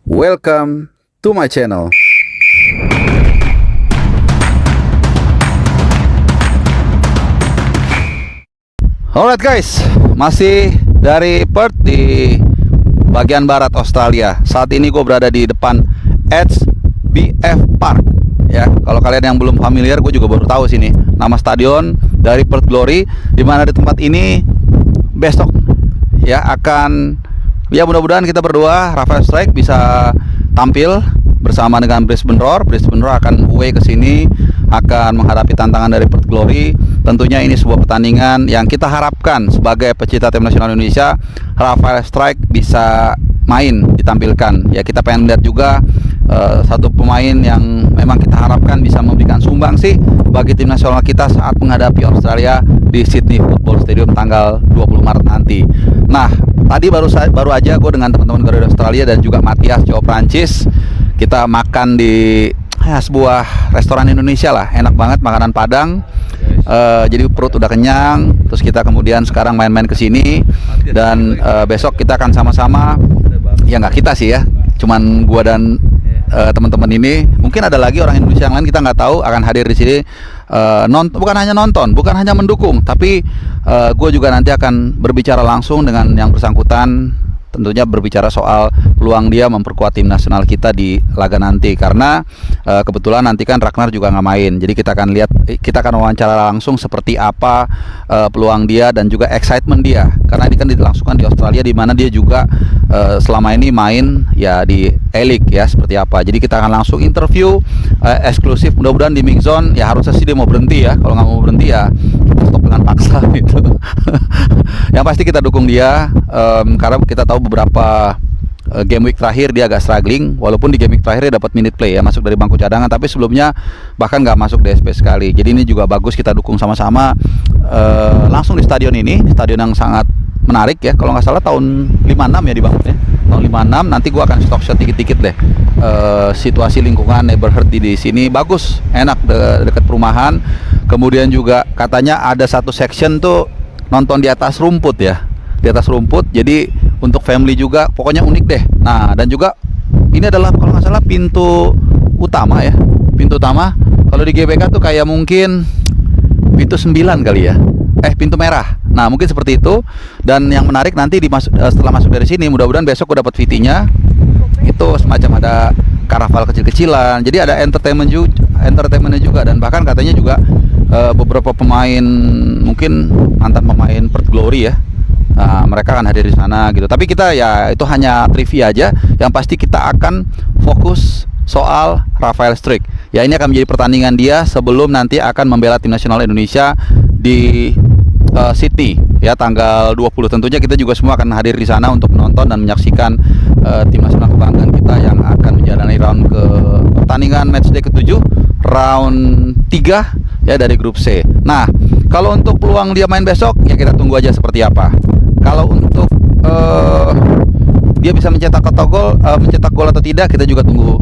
Welcome to my channel. Alright guys, masih dari Perth di bagian barat Australia. Saat ini gue berada di depan HBF Park. Ya, kalau kalian yang belum familiar, gue juga baru tahu sini nama stadion dari Perth Glory, di mana di tempat ini besok ya akan, ya mudah-mudahan kita berdua Rafael Strike bisa tampil bersama dengan Brisbane Roar. Brisbane Roar akan away ke sini, akan menghadapi tantangan dari Perth Glory. Tentunya ini sebuah pertandingan yang kita harapkan sebagai pecinta tim nasional Indonesia, Rafael Strike bisa main, ditampilkan. Ya, kita pengen lihat juga satu pemain yang memang kita harapkan bisa memberikan sumbangsi bagi tim nasional kita saat menghadapi Australia di Sydney Football Stadium tanggal 20 Maret nanti. Nah, tadi baru aja gue dengan teman-teman Garuda Australia dan juga Matias Jawa Prancis, kita makan di sebuah restoran Indonesia lah, enak banget, makanan Padang. Jadi perut udah kenyang. Terus kita kemudian sekarang main-main ke sini dan besok kita akan sama-sama, ya nggak kita sih ya, cuman gua dan teman-teman ini, mungkin ada lagi orang Indonesia yang lain kita nggak tahu, akan hadir di sini. Bukan hanya nonton, bukan hanya mendukung, tapi gue juga nanti akan berbicara langsung dengan yang bersangkutan. Tentunya berbicara soal peluang dia memperkuat tim nasional kita di laga nanti, karena kebetulan nanti kan Ragnar juga nggak main. Jadi kita akan lihat, kita akan wawancara langsung seperti apa peluang dia dan juga excitement dia, karena ini kan dilangsungkan di Australia, di mana dia juga selama ini main ya di A-League ya, seperti apa. Jadi kita akan langsung interview eksklusif, mudah-mudahan di mix zone. Ya harusnya sih dia mau berhenti ya, kalau nggak mau berhenti ya stop dengan paksa gitu. Yang pasti kita dukung dia, karena kita tahu beberapa game week terakhir dia agak struggling. Walaupun di game week terakhir dia dapat minute play ya, masuk dari bangku cadangan, tapi sebelumnya bahkan nggak masuk DSP sekali. Jadi ini juga bagus, kita dukung sama-sama langsung di stadion ini, stadion yang sangat menarik ya. Kalau nggak salah tahun 56 ya dibangun ya, tahun 56. Nanti gua akan stock shot dikit-dikit deh. Situasi lingkungan neighborhood di sini bagus, enak, dekat perumahan. Kemudian juga katanya ada satu section tuh nonton di atas rumput ya, di atas rumput. Jadi untuk family juga, pokoknya unik deh. Nah, dan juga ini adalah kalau nggak salah pintu utama ya, pintu utama. Kalau di GBK tuh kayak mungkin pintu 9 kali ya, pintu merah. Nah, mungkin seperti itu. Dan yang menarik nanti setelah masuk dari sini, mudah-mudahan besok gue dapat VT-nya. Itu semacam ada karaval kecil-kecilan. Jadi ada entertainmentnya juga, dan bahkan katanya juga beberapa pemain, mungkin mantan pemain Perth Glory ya, mereka akan hadir di sana gitu. Tapi kita ya itu hanya trivia aja. Yang pasti kita akan fokus soal Rafael Strike. Ya, ini akan menjadi pertandingan dia sebelum nanti akan membela tim nasional Indonesia di Sydney ya tanggal 20. Tentunya kita juga semua akan hadir di sana untuk menonton dan menyaksikan tim nasional kebanggaan kita yang akan menjalani round ke pertandingan matchday ke-7, round 3 ya dari grup C. Nah, kalau untuk peluang dia main besok ya kita tunggu aja seperti apa. Kalau untuk dia bisa mencetak gol atau tidak, kita juga tunggu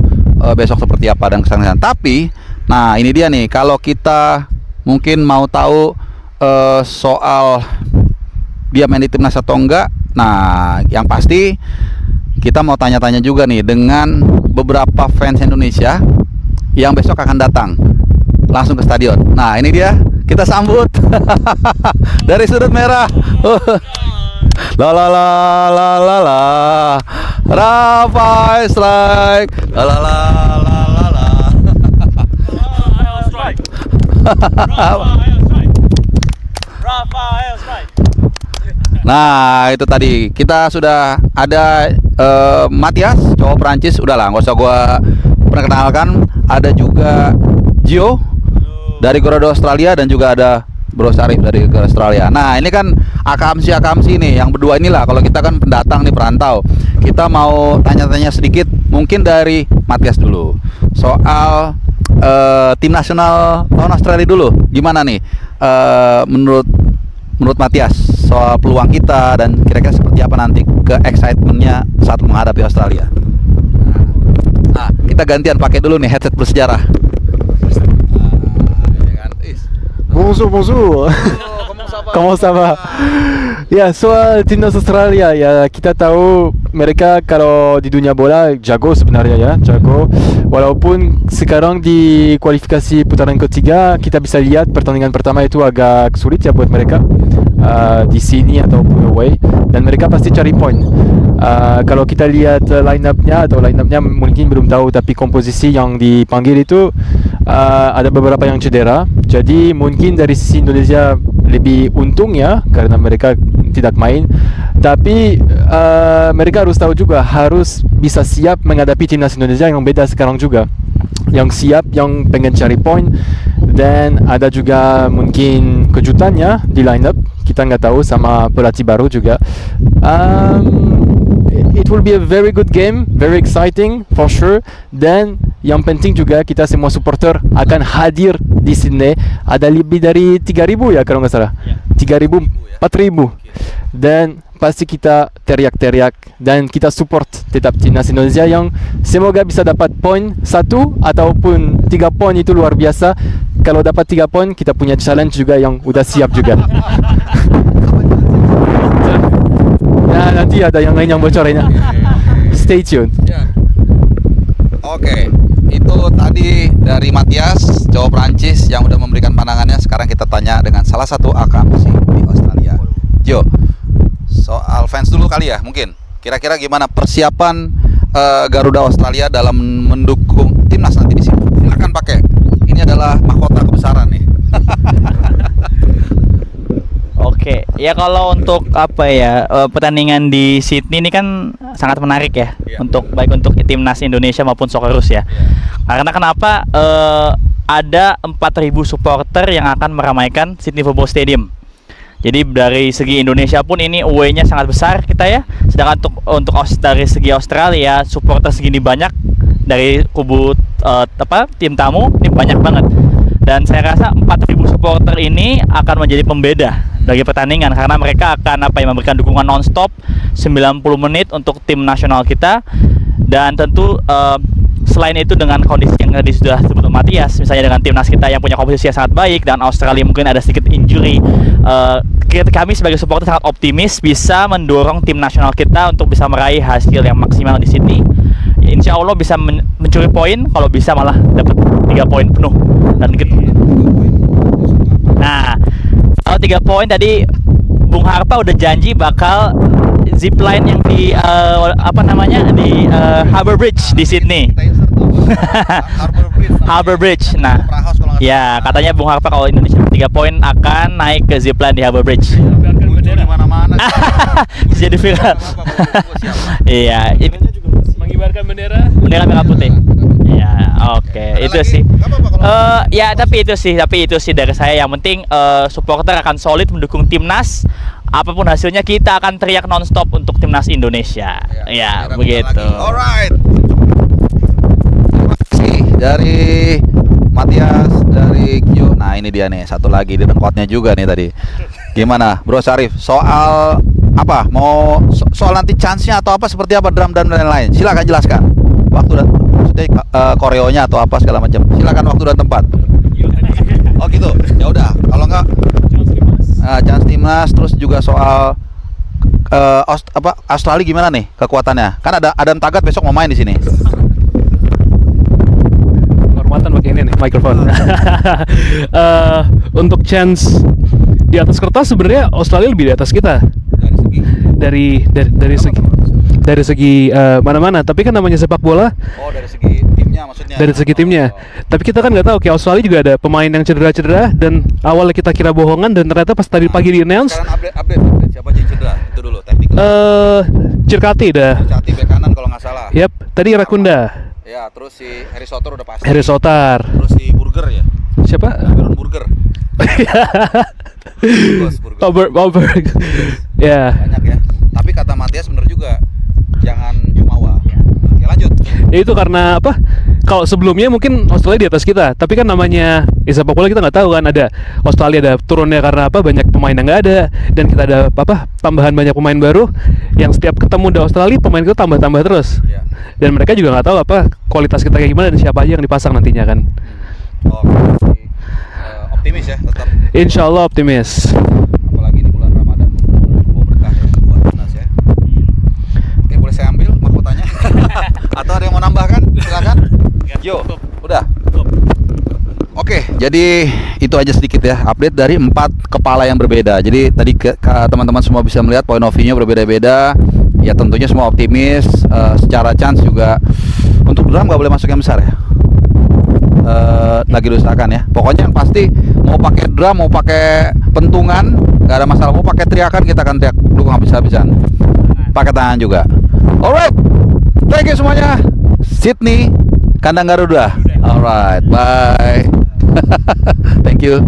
besok seperti apa dan kesan-kesan. Tapi nah ini dia nih, kalau kita mungkin mau tahu soal dia main di timnas atau enggak. Nah, yang pasti kita mau tanya-tanya juga nih dengan beberapa fans Indonesia yang besok akan datang langsung ke stadion. Nah, ini dia, kita sambut dari sudut merah. La la la la la la, Rafael Strike. La la la la la la. Rafael Strike. Rafael Strike. Nah, itu tadi kita sudah ada Matias Jawa Prancis. Udahlah, nggak usah gua perkenalkan. Ada juga Gio dari Garuda Australia, dan juga ada Bro Sarif dari Garuda Australia. Nah, ini kan akamsi nih, yang berdua inilah. Kalau kita kan pendatang nih, perantau, kita mau tanya-tanya sedikit, mungkin dari Matias dulu soal tim nasional lawan Australia dulu. Gimana nih menurut Matias soal peluang kita, dan kira-kira seperti apa nanti ke excitementnya saat menghadapi Australia? Nah, kita gantian pakai dulu nih headset bersejarah. Bonjour, bonjour. Comment ça va? Ya, soal timnas Australia ya, kita tahu mereka kalau di dunia bola jago sebenarnya ya, jago. Walaupun sekarang di kualifikasi putaran ketiga kita bisa lihat pertandingan pertama itu agak sulit ya buat mereka di sini ataupun away, dan mereka pasti cari poin. Kalau kita lihat line up-nya mungkin belum tahu, tapi komposisi yang dipanggil itu ada beberapa yang cedera. Jadi mungkin dari sisi Indonesia lebih untung ya karena mereka tidak main, tapi mereka harus tahu juga harus bisa siap menghadapi timnas Indonesia yang beda sekarang juga, yang siap, yang pengen cari poin, dan ada juga mungkin kejutannya di line up, kita nggak tahu, sama pelatih baru juga. It will be a very good game, very exciting for sure. Dan yang penting juga kita semua supporter akan hadir di Sydney. Ada lebih dari 3.000 ya kalau nggak salah, 3.000, 4.000. Dan pasti kita teriak-teriak dan kita support tetap timnas Indonesia yang semoga bisa dapat poin 1 ataupun 3 poin, itu luar biasa. Kalau dapat 3 poin kita punya challenge juga yang udah siap juga. Nah, nanti ada yang lain yang bocornya. Stay tuned. Oke, itu tadi dari Matias, cowok Prancis yang udah memberikan pandangannya. Sekarang kita tanya dengan salah satu akamsi di Australia. Jo, soal fans dulu kali ya mungkin. Kira-kira gimana persiapan Garuda Australia dalam mendukung timnas nanti di sini? Silakan pakai. Ini adalah mahkota kebesaran nih. Oke, ya kalau untuk apa ya pertandingan di Sydney ini kan sangat menarik ya, untuk baik untuk timnas Indonesia maupun Socceroos ya. Karena kenapa ada 4.000 supporter yang akan meramaikan Sydney Football Stadium. Jadi dari segi Indonesia pun ini away-nya sangat besar kita ya. Sedangkan untuk dari segi Australia supporter segini banyak dari kubu tim tamu ini banyak banget. Dan saya rasa 4.000 supporter ini akan menjadi pembeda bagi pertandingan, karena mereka akan memberikan dukungan non-stop 90 menit untuk tim nasional kita. Dan tentu selain itu dengan kondisi yang tadi sudah disebut Matias, misalnya dengan timnas kita yang punya komposisi yang sangat baik dan Australia mungkin ada sedikit injury, kami sebagai supporter sangat optimis bisa mendorong tim nasional kita untuk bisa meraih hasil yang maksimal di Sydney. Insya Allah bisa mencuri poin, kalau bisa malah dapat 3 poin penuh dan gitu. Nah, kalau 3 poin tadi Bung Harpa udah janji bakal zipline yang di di Harbour Bridge di Sydney. Harbour Bridge. Nah, ya katanya Bung Harpa kalau Indonesia 3 poin akan naik ke zipline di Harbour Bridge. Jadi viral. Iya, mengibarkan bendera merah putih. Ya, oke. Itu sih. Tapi itu sih dari saya. Yang penting supporter akan solid mendukung timnas. Apapun hasilnya kita akan teriak nonstop untuk timnas Indonesia. Ya, begitu. Alright. Terima kasih dari Matias, dari Kyo. Nah, ini dia nih, satu lagi di tengkotnya juga nih tadi. Gimana, Bro Syarif? Soal apa? Mau soal nanti chance-nya atau apa, seperti apa, drum dan lain-lain? Silakan jelaskan. Waktu dan maksudnya koreonya atau apa segala macam. Silakan waktu dan tempat. Oh gitu. Ya udah, kalau enggak chance timnas, terus juga soal Australia gimana nih kekuatannya? Kan ada Adam Tagat besok mau main di sini. Hormatan pakai ini nih mikrofon. Untuk chance di atas kertas sebenarnya Australia lebih di atas kita. Dari segi mana-mana, tapi kan namanya sepak bola. Oh, dari segi timnya maksudnya. Dari segi timnya. Tapi kita kan nggak tahu, kayak Australia juga ada pemain yang cedera dan awalnya kita kira bohongan dan ternyata pas tadi pagi di announce. Sekarang update siapa yang cedera? Itu dulu teknik. Cirkati dah. Cirkati bek kanan kalau nggak salah. Yap, tadi Rakunda. Ya, terus si Harry Sotar udah pasti. Harry Sotar. Terus si Burger ya. Siapa? Baron Burger. Burger. Ya. Banyak ya. Tapi kata Matias bener juga. Jangan jumawa. Oke, lanjut. Ya itu karena apa? Kalau sebelumnya mungkin Australia di atas kita, tapi kan namanya sepak bola kita nggak tahu kan, ada Australia ada turunnya karena apa? Banyak pemain yang nggak ada, dan kita ada tambahan banyak pemain baru yang setiap ketemu di Australia pemain kita tambah terus. Ya. Dan mereka juga nggak tahu apa kualitas kita kayak gimana dan siapa aja yang dipasang nantinya kan. Optimis ya tetap. Insya Allah optimis. Apalagi di bulan Ramadan Atau ada yang mau nambahkan? Silakan. Yo, udah. Oke, jadi itu aja sedikit ya update dari 4 kepala yang berbeda. Jadi tadi teman-teman semua bisa melihat point of view-nya berbeda-beda. Ya tentunya semua optimis. Secara chance juga untuk drum nggak boleh masuk yang besar ya. Lagi diusahakan ya. Pokoknya yang pasti mau pakai drum, mau pakai pentungan, nggak ada masalah. Mau pakai teriakan, kita akan teriak dukung habis-habisan. Pakai tangan juga. Alright, thank you semuanya. Sydney, kandang Garuda. Alright, bye. Thank you.